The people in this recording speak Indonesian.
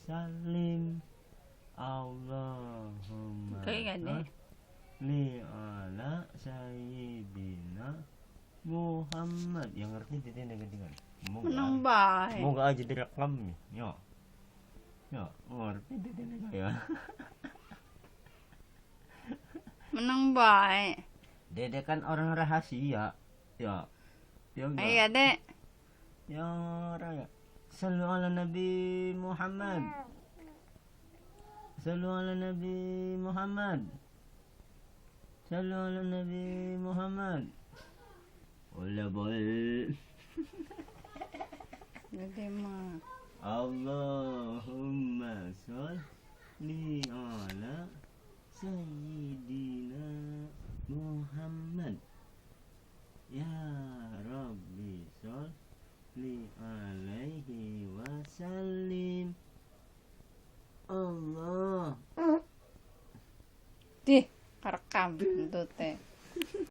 sallim. Allahumma Kayak gak deh. sholli ala sayyidina Muhammad. Yang ngerti titik dengan Menang baik. moga aja direkam ya. Ya, ngerti titik ya. Menang baik. Dede kan orang rahasia. Ya. Ya enggak. Iya dek. Ya raya. Sallu ala Nabi Muhammad. Sallu ala Nabi Muhammad. Sallu ala Nabi Muhammad. Ola bol. Jadi mah. Allahumma sholli ala Sayyidina Muhammad. Ya Rabbi sholli alaihi wasallim. Allah. Dih, kerekam itu teh.